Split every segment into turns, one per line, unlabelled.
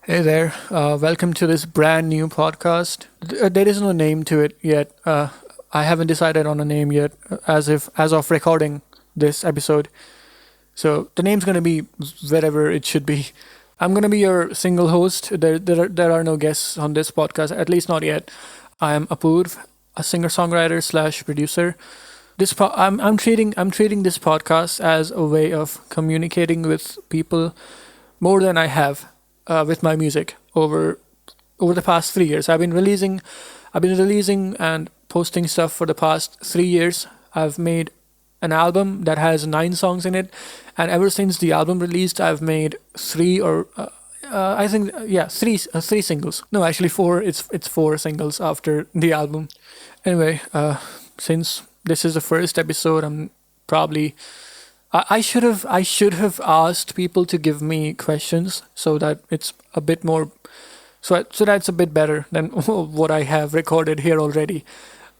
Hey there, welcome to this brand new podcast. There is no name to it yet. I haven't decided on a name yet, as of recording this episode. So the name's gonna be wherever it should be. I'm gonna be your single host. There are no guests on this podcast, at least not yet. I am Apurv, a singer-songwriter slash producer. I'm treating this podcast as a way of communicating with people more than I have with my music over the past 3 years. I've been releasing and posting stuff for the past 3 years. I've made an album that has 9 songs in it, and ever since the album released, I've made I think yeah, three singles. No, actually four. It's 4 singles after the album. Anyway, since this is the first episode, I'm probably I should have asked people to give me questions so that it's a bit more so that's a bit better than what I have recorded here already.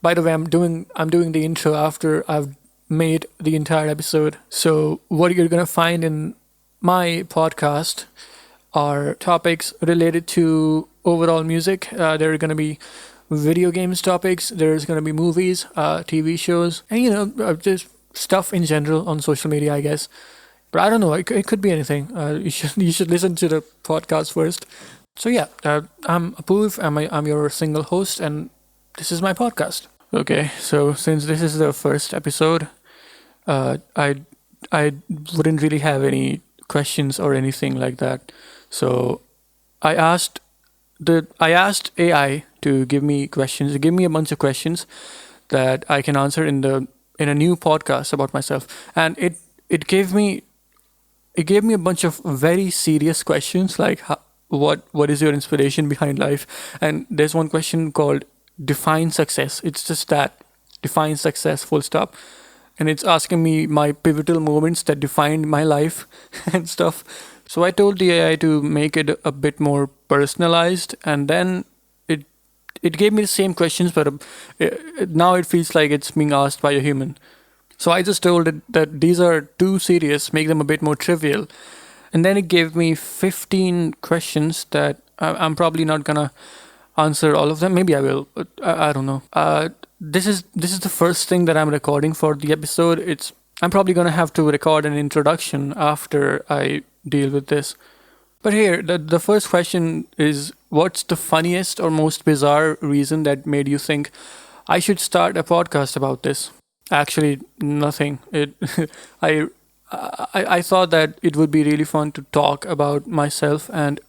By the way, I'm doing the intro after I've made the entire episode. So what you're gonna find in my podcast are topics related to overall music. There are gonna be video games topics. There's gonna be movies, TV shows, and just stuff in general on social media, I guess. But I don't know. It could be anything. You should listen to the podcast first. So yeah, I'm Apurv. I'm your single host, and this is my podcast. Okay, so since this is the first episode, I wouldn't really have any questions or anything like that. So I asked I asked AI to give me questions, give me a bunch of questions that I can answer in a new podcast about myself, and it gave me it gave me a bunch of very serious questions like what is your inspiration behind life, and there's one question called define success. It's just that, define success, full stop, and it's asking me my pivotal moments that defined my life and stuff. So I told the AI to make it a bit more personalized, and then it it gave me the same questions, but now it feels like it's being asked by a human. So I just told it that these are too serious, make them a bit more trivial. And then it gave me 15 questions that I'm probably not gonna answer all of them. Maybe I will, but I don't know. This is the first thing that I'm recording for the episode. I'm probably gonna have to record an introduction after I deal with this. But here, the first question is, what's the funniest or most bizarre reason that made you think I should start a podcast about this? Actually, nothing. I, I thought that it would be really fun to talk about myself and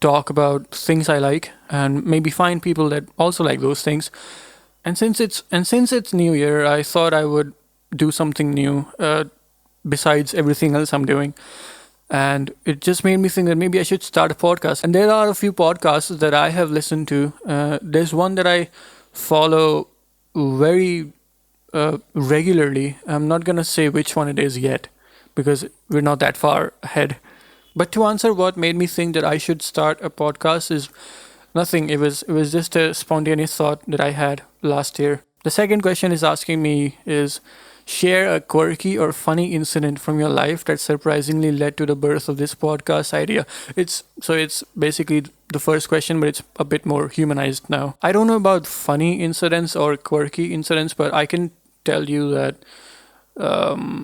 talk about things I like, and maybe find people that also like those things. And since it's New Year, I thought I would do something new besides everything else I'm doing. And it just made me think that maybe I should start a podcast. And there are a few podcasts that I have listened to. There's one that I follow very regularly. I'm not gonna say which one it is yet because we're not that far ahead. But to answer what made me think that I should start a podcast is nothing. It was just a spontaneous thought that I had last year. The second question is asking me is, share a quirky or funny incident from your life that surprisingly led to the birth of this podcast idea. It's basically the first question, but it's a bit more humanized now. I don't know about funny incidents or quirky incidents, but I can tell you that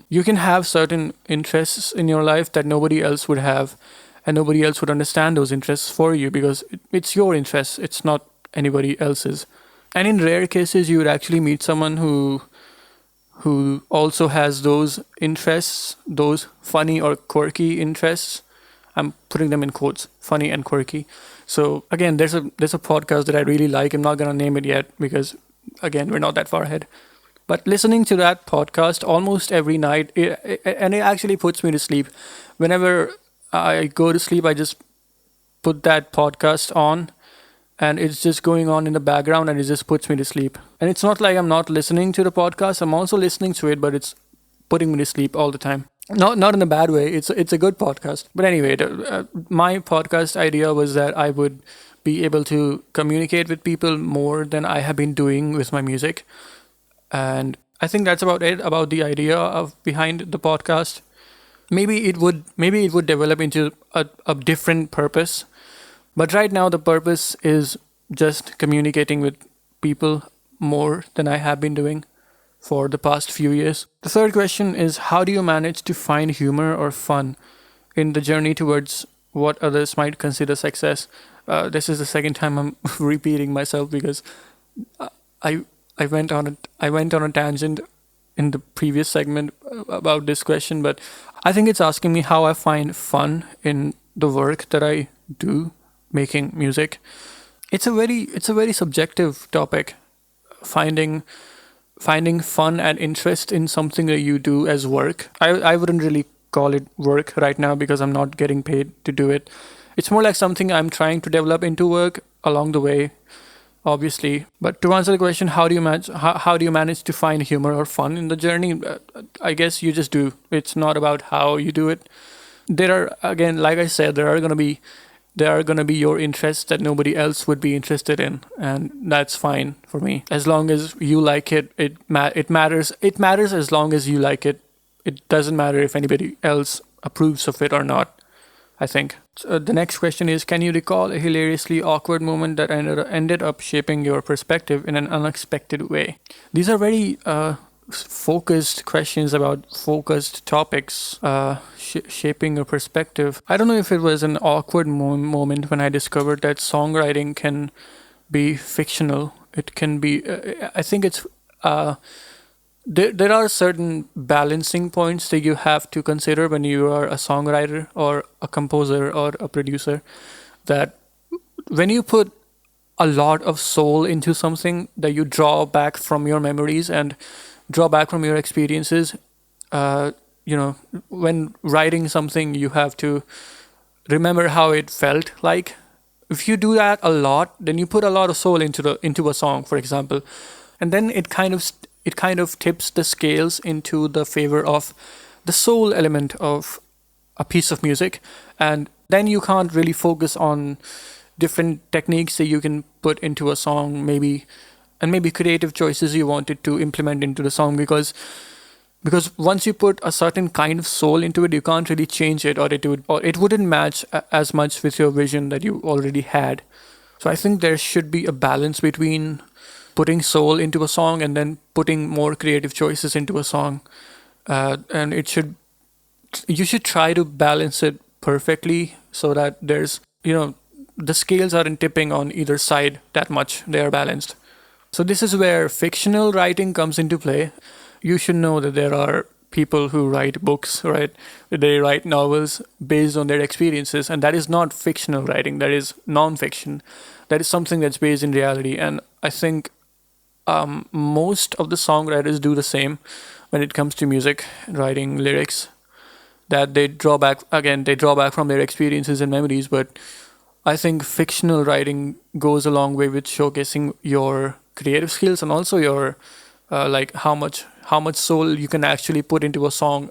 you can have certain interests in your life that nobody else would have, and nobody else would understand those interests for you because it's your interests, it's not anybody else's. And in rare cases, you would actually meet someone who also has those interests, those funny or quirky interests. I'm putting them in quotes, funny and quirky. So again, there's a podcast that I really like. I'm not gonna name it yet because again, we're not that far ahead. But listening to that podcast almost every night, and it actually puts me to sleep. Whenever I go to sleep, I just put that podcast on, and it's just going on in the background, and it just puts me to sleep. And it's not like I'm not listening to the podcast. I'm also listening to it, but it's putting me to sleep all the time. Not in a bad way. It's a good podcast. But anyway, my podcast idea was that I would be able to communicate with people more than I have been doing with my music. And I think that's about it about the idea of behind the podcast. Maybe it would develop into a different purpose But right now, the purpose is just communicating with people more than I have been doing for the past few years. The third question is, how do you manage to find humor or fun in the journey towards what others might consider success? This is the second time I'm repeating myself because I I went on a tangent in the previous segment about this question, but I think it's asking me how I find fun in the work that I do, making music. It's a very subjective topic. Finding finding fun and interest in something that you do as work. I wouldn't really call it work right now because I'm not getting paid to do it. It's more like something I'm trying to develop into work along the way, obviously. But to answer the question, how do you manage to find humor or fun in the journey? I guess you just do. It's not about how you do it. There are, again, like I said, there are gonna be your interests that nobody else would be interested in, and that's fine for me. As long as you like it, it matters. It matters as long as you like it. It doesn't matter if anybody else approves of it or not, I think. So the next question is, can you recall a hilariously awkward moment that ended up shaping your perspective in an unexpected way? These are very focused questions about focused topics, shaping your perspective. I don't know if it was an awkward moment when I discovered that songwriting can be fictional. It can be, I think it's, there are certain balancing points that you have to consider when you are a songwriter or a composer or a producer. That when you put a lot of soul into something that you draw back from your memories and draw back from your experiences, uh, when writing something, you have to remember how it felt like. If you do that a lot, then you put a lot of soul into a song, for example, and then it kind of tips the scales into the favor of the soul element of a piece of music, and then you can't really focus on different techniques that you can put into a song, maybe, and maybe creative choices you wanted to implement into the song, because once you put a certain kind of soul into it, you can't really change it, or it wouldn't match as much with your vision that you already had. So I think there should be a balance between putting soul into a song and then putting more creative choices into a song, and you should try to balance it perfectly so that there's, the scales aren't tipping on either side that much. They are balanced. So this is where fictional writing comes into play. You should know that there are people who write books, right? They write novels based on their experiences, and that is not fictional writing. That is non-fiction. That is something that's based in reality. And I think most of the songwriters do the same when it comes to music, writing lyrics. That they draw back from their experiences and memories. But I think fictional writing goes a long way with showcasing your creative skills and also your like how much soul you can actually put into a song,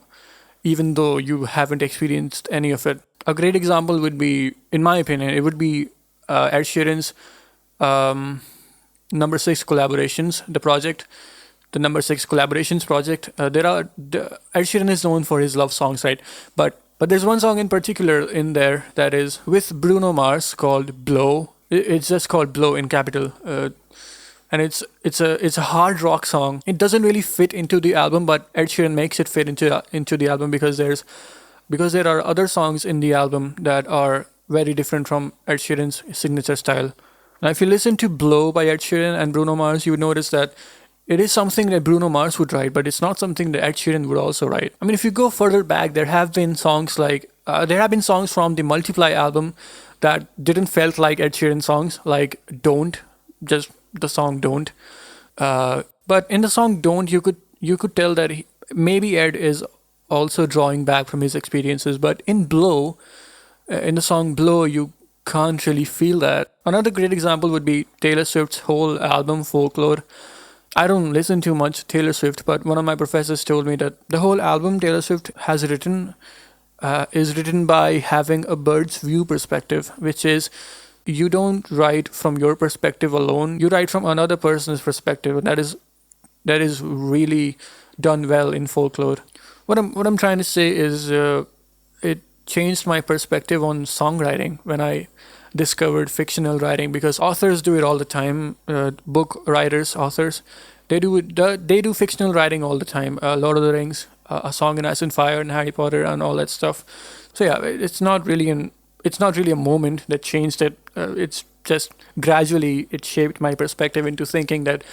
even though you haven't experienced any of it. A great example would be, in my opinion, it would be Ed Sheeran's um, number six collaborations, the project, the number six collaborations project. Ed Sheeran is known for his love songs, right? But there's one song in particular in there that is with Bruno Mars called "Blow." It's just called "Blow" in capital. And it's a hard rock song. It doesn't really fit into the album, but Ed Sheeran makes it fit into the album because there are other songs in the album that are very different from Ed Sheeran's signature style. Now, if you listen to "Blow" by Ed Sheeran and Bruno Mars, you would notice that it is something that Bruno Mars would write, but it's not something that Ed Sheeran would also write. I mean, if you go further back, there have been songs from the Multiply album that didn't felt like Ed Sheeran songs, like "Don't," just the song "Don't." But in the song "Don't," you could tell that maybe Ed is also drawing back from his experiences. But in "Blow," in the song "Blow," you can't really feel that. Another great example would be Taylor Swift's whole album "Folklore." I don't listen to much Taylor Swift, but one of my professors told me that the whole album Taylor Swift has written is written by having a bird's view perspective, which is you don't write from your perspective alone. You write from another person's perspective, and that is really done well in Folklore. What I'm trying to say is it changed my perspective on songwriting when I discovered fictional writing, because authors do it all the time. Book writers, authors, they do fictional writing all the time. Lord of the Rings, A Song in Ice and Fire, and Harry Potter, and all that stuff. So yeah, it's not really a moment that changed it. It's just gradually it shaped my perspective into thinking that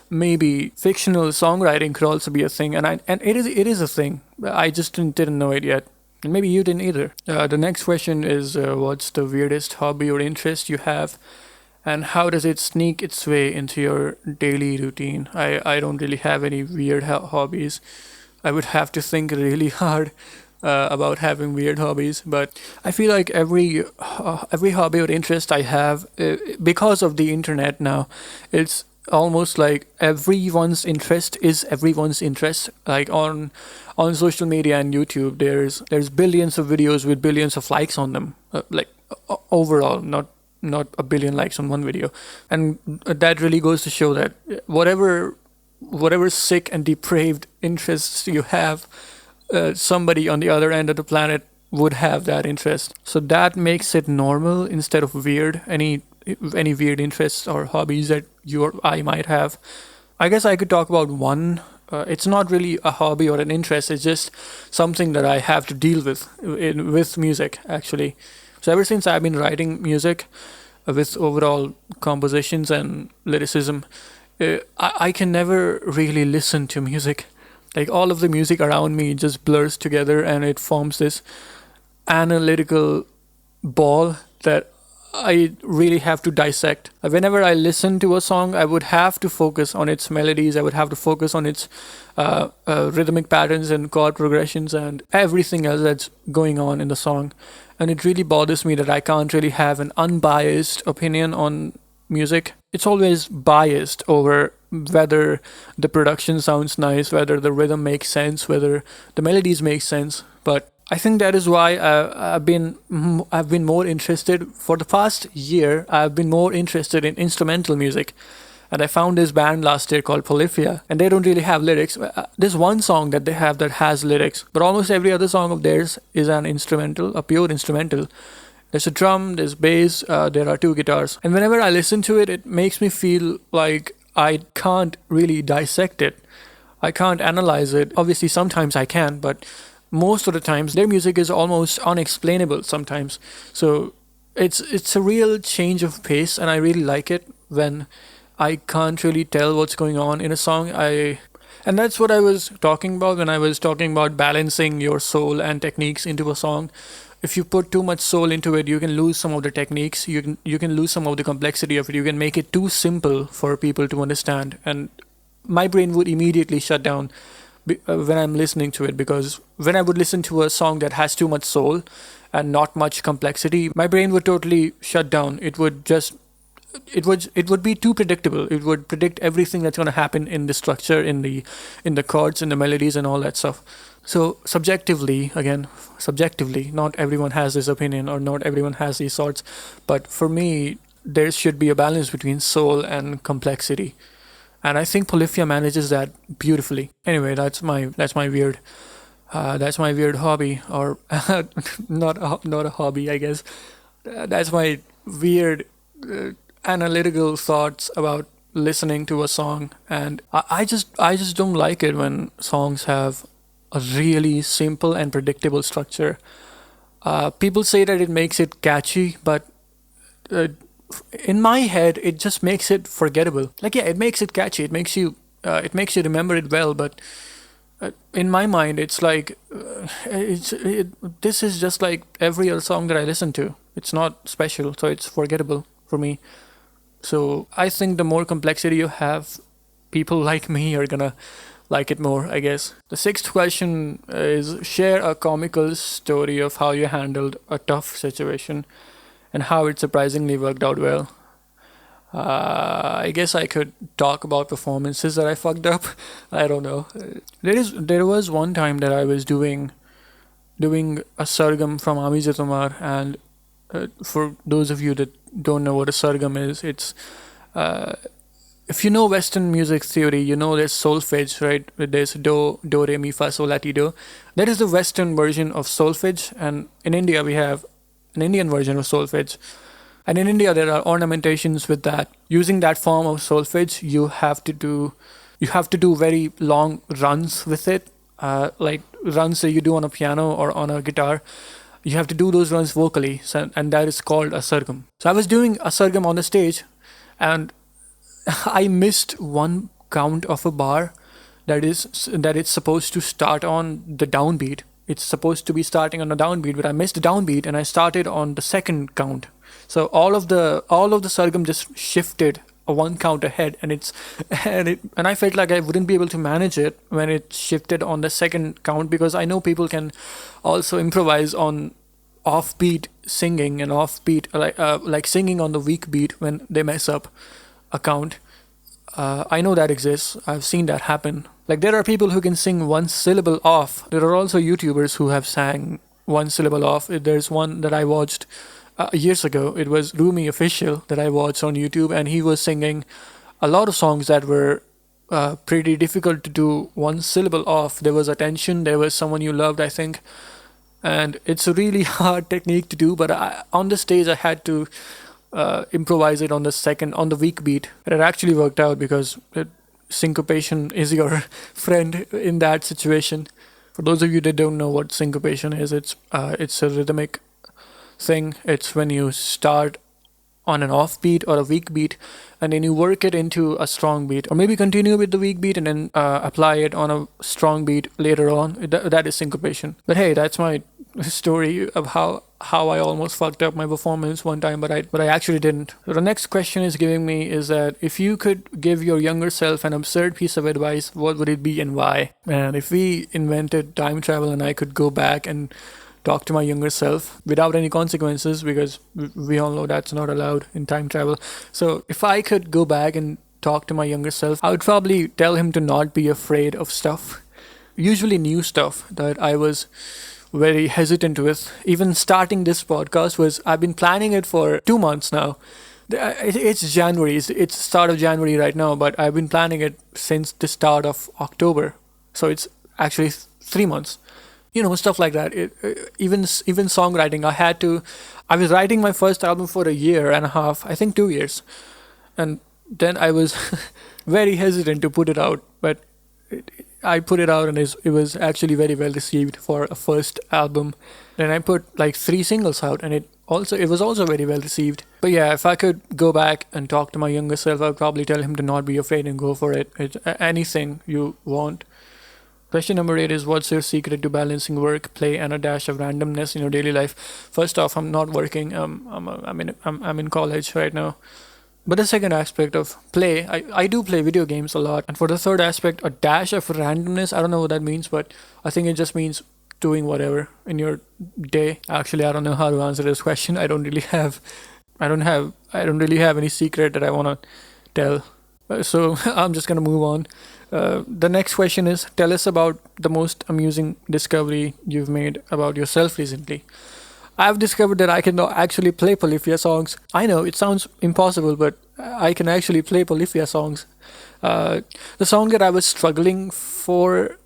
maybe fictional songwriting could also be a thing, and it is a thing. I just didn't know it yet. And maybe you didn't either. The next question is, what's the weirdest hobby or interest you have, and how does it sneak its way into your daily routine? I don't really have any weird hobbies. I would have to think really hard about having weird hobbies, but I feel like every hobby or interest I have, because of the internet now, it's almost like everyone's interest is everyone's interest. Like on social media and YouTube, there's billions of videos with billions of likes on them. Overall, not a billion likes on one video, and that really goes to show that whatever sick and depraved interests you have, somebody on the other end of the planet would have that interest. So that makes it normal instead of weird. Any weird interests or hobbies that you or I might have. I guess I could talk about one. It's not really a hobby or an interest. It's just something that I have to deal with music, actually. So ever since I've been writing music, with overall compositions and lyricism, I can never really listen to music. Like, all of the music around me just blurs together and it forms this analytical ball that I really have to dissect. Whenever I listen to a song, I would have to focus on its melodies. I would have to focus on its rhythmic patterns and chord progressions and everything else that's going on in the song. And it really bothers me that I can't really have an unbiased opinion on music. It's always biased over whether the production sounds nice, whether the rhythm makes sense, whether the melodies make sense. But I think that is why I've been more interested for the past year. I've been more interested in instrumental music, and I found this band last year called Polyphia, and they don't really have lyrics. There's one song that they have that has lyrics, but almost every other song of theirs is an instrumental, a pure instrumental. There's a drum, there's bass, there are two guitars, and whenever I listen to it, it makes me feel like I can't really dissect it. I can't analyze it. Obviously, sometimes I can, but most of the times their music is almost unexplainable sometimes. So it's a real change of pace, and I really like it when I can't really tell what's going on in a song. And that's what I was talking about when I was talking about balancing your soul and techniques into a song. If you put too much soul into it, you can lose some of the techniques. You can lose some of the complexity of it. You can make it too simple for people to understand, and my brain would immediately shut down when I'm listening to it, because when I would listen to a song that has too much soul and not much complexity, my brain would totally shut down. It would be too predictable. It would predict everything that's going to happen in the structure, in the chords, in the melodies, and all that stuff. So subjectively, not everyone has this opinion, or not everyone has these thoughts, but for me, there should be a balance between soul and complexity, and I think Polyphia manages that beautifully. Anyway, that's my weird hobby, or not a hobby, I guess. That's my weird analytical thoughts about listening to a song, and I just don't like it when songs have a really simple and predictable structure. People say that it makes it catchy, but uh, in my head, it just makes it forgettable. Like, yeah, it makes it catchy. It makes you remember it well, but in my mind, it's like this is just like every other song that I listen to. It's not special, so it's forgettable for me. So I think the more complexity you have, people like me are gonna like it more, I guess. The sixth question is, share a comical story of how you handled a tough situation and how it surprisingly worked out well. I guess I could talk about performances that I fucked up. I don't know. There was one time that I was doing a sargam from Ami Tomar, and for those of you that don't know what a sargam is, it's uh, if you know Western music theory, you know there's solfege, right? There's do, re, mi, fa, sol, la, ti, do. That is the Western version of solfege, and in India we have an Indian version of solfege. And in India, there are ornamentations with that. Using that form of solfege, you have to do very long runs with it, like runs that you do on a piano or on a guitar. You have to do those runs vocally, and that is called a sargam. So I was doing a sargam on the stage, and I missed one count of a bar that it's supposed to start on the downbeat. It's supposed to be starting on a downbeat, but I missed the downbeat and I started on the second count. So all of the sargam just shifted a one count ahead, and I felt like I wouldn't be able to manage it when it shifted on the second count, because I know people can also improvise on offbeat singing and offbeat, like singing on the weak beat when they mess up a count. I know that exists. I've seen that happen. Like, there are people who can sing one syllable off. There are also YouTubers who have sang one syllable off. There's one that I watched years ago. It was Rumi Official that I watched on YouTube, and he was singing a lot of songs that were pretty difficult to do one syllable off. There was Attention, there was Someone You Loved, I think, and it's a really hard technique to do. But on the stage, I had to improvise it on the weak beat. And it actually worked out, because syncopation is your friend in that situation. For those of you that don't know what syncopation is, it's a rhythmic thing. It's when you start on an off beat or a weak beat, and then you work it into a strong beat, or maybe continue with the weak beat and then apply it on a strong beat later on. That is syncopation. But hey, that's my story of how I almost fucked up my performance one time, but I actually didn't. So the next question is giving me is that if you could give your younger self an absurd piece of advice, what would it be and why? And if we invented time travel and I could go back and talk to my younger self without any consequences, because we all know that's not allowed in time travel. So if I could go back and talk to my younger self, I would probably tell him to not be afraid of stuff, usually new stuff that I was very hesitant with. Even starting this podcast I've been planning it for 2 months now. It's January, it's start of January right now, but I've been planning it since the start of October. So it's actually 3 months. Stuff like that. Even songwriting, I was writing my first album for a year and a half, I think 2 years. And then I was very hesitant to put it out, but I put it out, and it was actually very well received for a first album. Then I put like 3 singles out, and it was also very well received. But yeah, if I could go back and talk to my younger self, I'd probably tell him to not be afraid and go for it. It's anything you want. Question number 8 is, what's your secret to balancing work, play, and a dash of randomness in your daily life? First off, I'm not working. I'm in college right now. But the second aspect of play, I do play video games a lot. And for the third aspect, a dash of randomness, I don't know what that means, but I think it just means doing whatever in your day. Actually, I don't know how to answer this question. I don't really have any secret that I want to tell. So I'm just gonna move on. The next question is, tell us about the most amusing discovery you've made about yourself recently. I've discovered that I can actually play Polyphia songs. I know it sounds impossible, but I can actually play Polyphia songs. The song that I was struggling for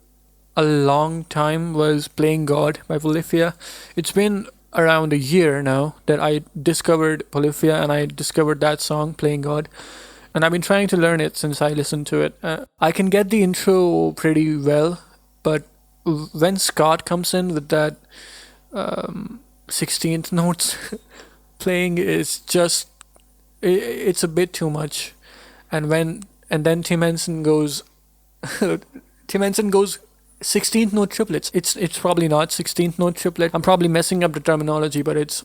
a long time was Playing God by Polyphia. It's been around a year now that I discovered Polyphia, and I discovered that song, Playing God. And I've been trying to learn it since I listened to it. I can get the intro pretty well, but when Scott comes in with that 16th notes playing, is just it's a bit too much. And then Tim Henson goes 16th note triplets. It's probably not 16th note triplet. I'm probably messing up the terminology, but it's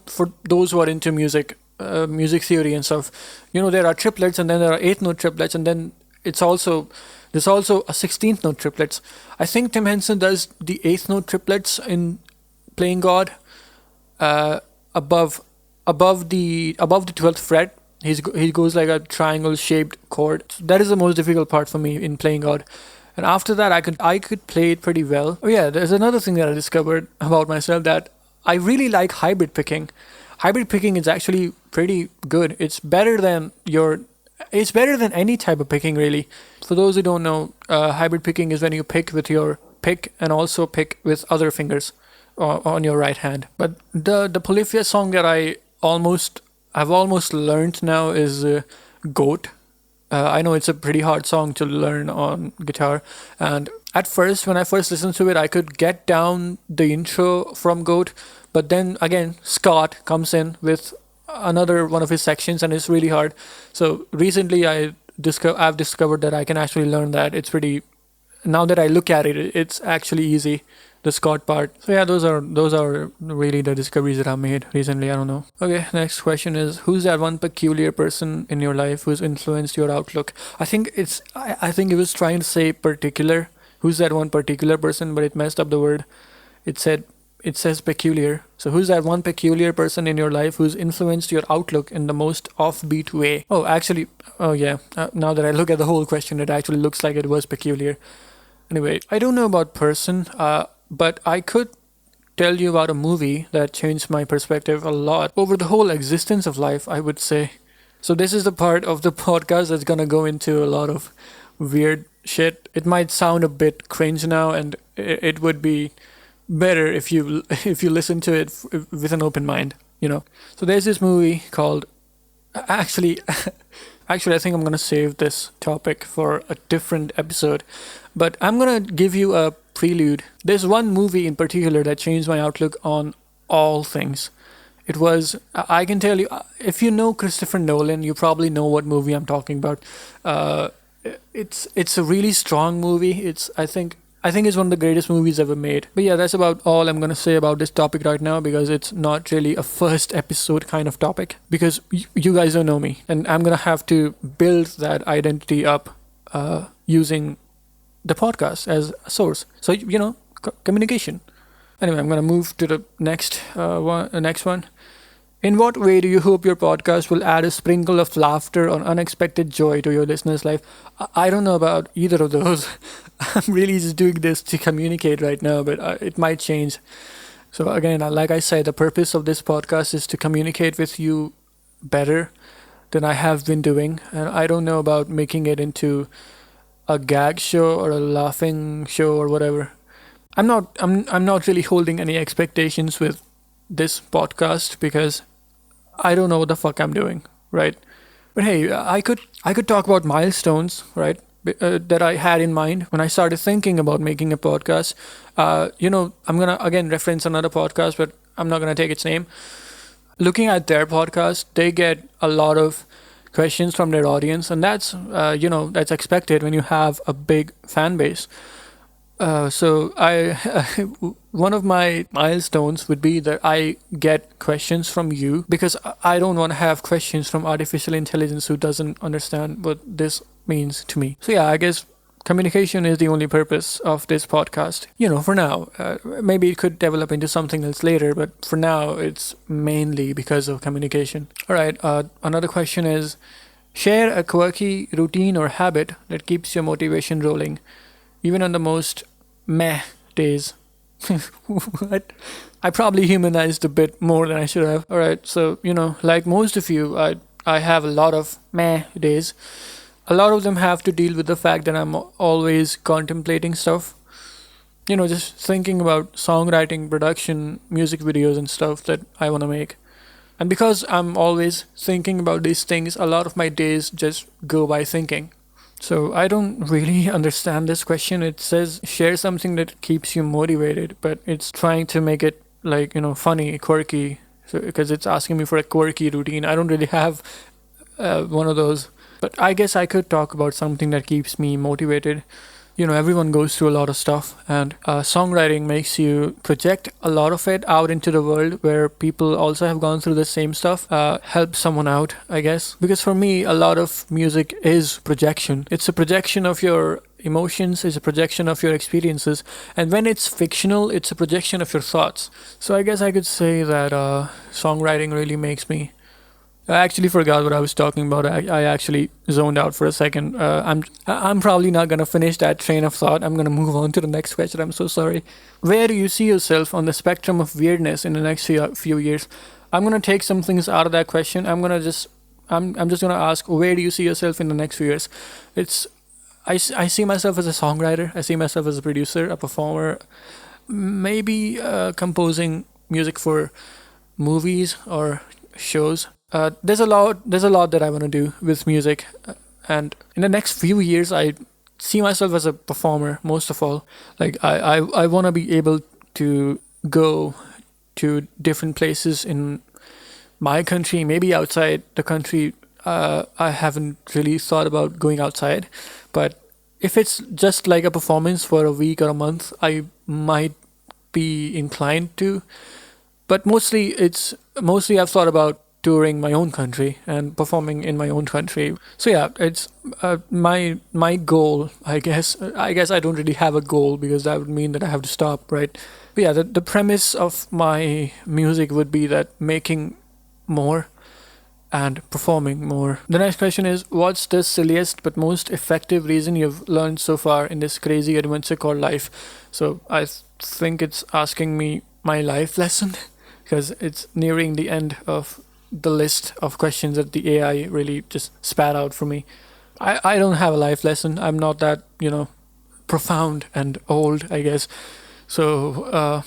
for those who are into music theory and stuff, there are triplets, and then there are 8th note triplets, and then there's also a 16th note triplets. I think Tim Henson does the 8th note triplets in Playing God above the 12th fret. He goes like a triangle shaped chord. That is the most difficult part for me in Playing God. And after that, I could play it pretty well. Oh yeah, there's another thing that I discovered about myself, that I really like hybrid picking. Hybrid picking is actually pretty good. It's better than any type of picking, really. For those who don't know, hybrid picking is when you pick with your pick and also pick with other fingers on your right hand. But the Polyphia song that I almost I've almost learned now is Goat. I know it's a pretty hard song to learn on guitar, and at first, when I first listened to it, I could get down the intro from Goat, but then again, Scott comes in with another one of his sections, and it's really hard. So recently, I've discovered that I can actually learn that. It's pretty. Now that I look at it, it's actually easy. The Scott part. So yeah, those are really the discoveries that I made recently. I don't know. Okay, next question is, who's that one peculiar person in your life who's influenced your outlook? I think it was trying to say particular. Who's that one particular person, but it messed up the word. It said it says peculiar. So who's that one peculiar person in your life who's influenced your outlook in the most offbeat way? Oh, actually, oh yeah. Now that I look at the whole question, it actually looks like it was peculiar. Anyway, I don't know about person, but I could tell you about a movie that changed my perspective a lot over the whole existence of life, I would say. So, this is the part of the podcast that's gonna go into a lot of weird shit. It might sound a bit cringe now, and it would be better if you if you listen to it with an open mind, you know. So, there's this movie called actually actually I think I'm going to save this topic for a different episode, but I'm going to give you a prelude. There's one movie in particular that changed my outlook on all things. It was, I can tell you, if you know Christopher Nolan, you probably know what movie I'm talking about. uh, it's a really strong movie. I think it's one of the greatest movies ever made. But yeah, that's about all I'm gonna say about this topic right now, because it's not really a first episode kind of topic. Because you guys don't know me, and I'm gonna have to build that identity up using the podcast as a source. So communication. Anyway, I'm gonna move to the next one. In what way do you hope your podcast will add a sprinkle of laughter or unexpected joy to your listeners' life? I don't know about either of those. I'm really just doing this to communicate right now, but it might change. So, again, like I said, the purpose of this podcast is to communicate with you better than I have been doing. And I don't know about making it into a gag show or a laughing show or whatever. I'm not really holding any expectations with this podcast because I don't know what the fuck I'm doing, right? But hey, I could talk about milestones, right? That I had in mind when I started thinking about making a podcast. I'm gonna again reference another podcast, but I'm not gonna take its name. Looking at their podcast, they get a lot of questions from their audience, and that's expected when you have a big fan base. So I one of my milestones would be that I get questions from you, because I don't want to have questions from artificial intelligence who doesn't understand what this means to me. So yeah, I guess communication is the only purpose of this podcast. For now, maybe it could develop into something else later, but for now, it's mainly because of communication. All right. Another question is, share a quirky routine or habit that keeps your motivation rolling even on the most meh days. What? I probably humanized a bit more than I should have. All right, so like most of you, I have a lot of meh days. A lot of them have to deal with the fact that I'm always contemplating stuff. Just thinking about songwriting, production, music videos, and stuff that I want to make. And because I'm always thinking about these things, a lot of my days just go by thinking. So I don't really understand this question. It says share something that keeps you motivated, but it's trying to make it like, funny, quirky. So because it's asking me for a quirky routine, I don't really have one of those. But I guess I could talk about something that keeps me motivated. Everyone goes through a lot of stuff, and songwriting makes you project a lot of it out into the world where people also have gone through the same stuff. Help someone out, I guess. Because for me, a lot of music is projection. It's a projection of your emotions, it's a projection of your experiences. And when it's fictional, it's a projection of your thoughts. So I guess I could say that songwriting really makes me. I actually forgot what I was talking about. I actually zoned out for a second. I'm probably not gonna finish that train of thought. I'm gonna move on to the next question. I'm so sorry. Where do you see yourself on the spectrum of weirdness in the next few years? I'm gonna take some things out of that question. I'm just gonna ask, where do you see yourself in the next few years? I see myself as a songwriter. I see myself as a producer, a performer, maybe composing music for movies or shows. There's a lot that I want to do with music, and in the next few years, I see myself as a performer most of all. Like I want to be able to go to different places in my country, maybe outside the country. I haven't really thought about going outside, but if it's just like a performance for a week or a month, I might be inclined to. But mostly I've thought about touring my own country and performing in my own country. So yeah, it's my goal. I guess I don't really have a goal because that would mean that I have to stop, right? But yeah, the premise of my music would be that making more and performing more. The next question is, what's the silliest but most effective reason you've learned so far in this crazy adventure called life? So think it's asking me my life lesson because it's nearing the end of the list of questions that the AI really just spat out for me. I don't have a life lesson. I'm not that, profound and old, I guess. So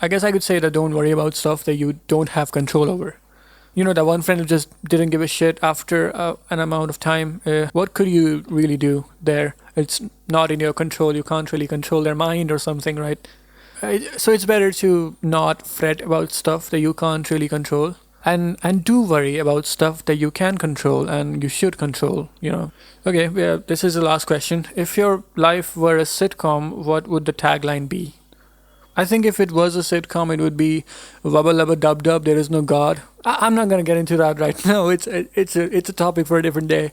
I guess I could say that don't worry about stuff that you don't have control over. You know, that one friend who just didn't give a shit after an amount of time. What could you really do there? It's not in your control. You can't really control their mind or something, right? So it's better to not fret about stuff that you can't really control, and do worry about stuff that you can control and you should control. Okay, yeah, this is the last question. If your life were a sitcom, what would the tagline be? I think if it was a sitcom, it would be "Wubba Lubba Dub Dub." There is no God. I'm not gonna get into that right now. It's a topic for a different day.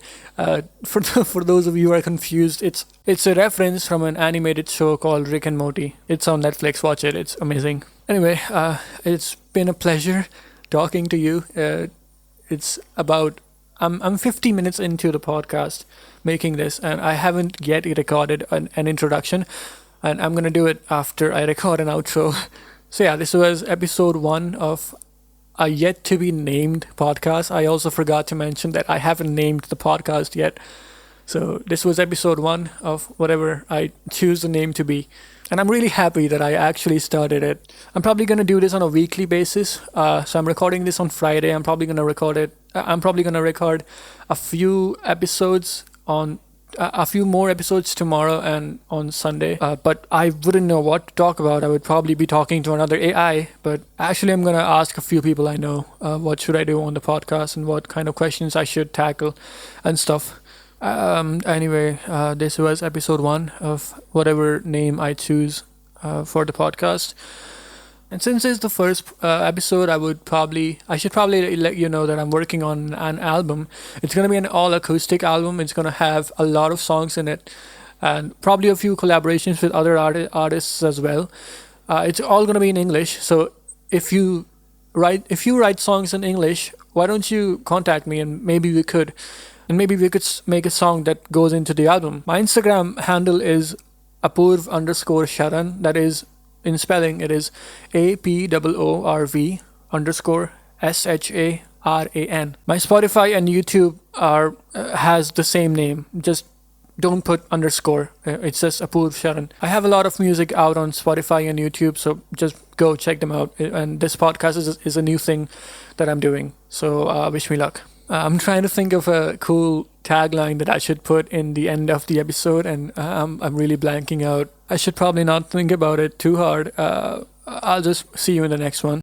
For those of you who are confused, it's a reference from an animated show called Rick and Morty. It's on Netflix. Watch it. It's amazing. Anyway, it's been a pleasure talking to you. It's about I'm 50 minutes into the podcast making this, and I haven't yet recorded an introduction, and I'm gonna do it after I record an outro. So yeah, this was episode 1 of a yet to be named podcast. I also forgot to mention that I haven't named the podcast yet. So this was episode 1 of whatever I choose the name to be. And I'm really happy that I actually started it. I'm probably going to do this on a weekly basis. So I'm recording this on Friday. I'm probably going to record it. I'm probably going to record a few episodes on a few more episodes tomorrow and on Sunday. But I wouldn't know what to talk about. I would probably be talking to another AI. But actually, I'm going to ask a few people I know what should I do on the podcast and what kind of questions I should tackle and stuff. Anyway, this was episode 1 of whatever name I choose for the podcast. And since it's the first episode, I should probably let you know that I'm working on an album. It's gonna be an all acoustic album. It's gonna have a lot of songs in it, and probably a few collaborations with other artists as well. It's all gonna be in English. So if you write songs in English, why don't you contact me and maybe we could make a song that goes into the album. My Instagram handle is Apoorv_Sharan. That is, in spelling, it is APOORV_SHARAN. My Spotify and YouTube has the same name. Just don't put underscore. It's just Apoorv Sharan. I have a lot of music out on Spotify and YouTube, so just go check them out. And this podcast is a new thing that I'm doing. So wish me luck. I'm trying to think of a cool tagline that I should put in the end of the episode, and I'm really blanking out. I should probably not think about it too hard. I'll just see you in the next one.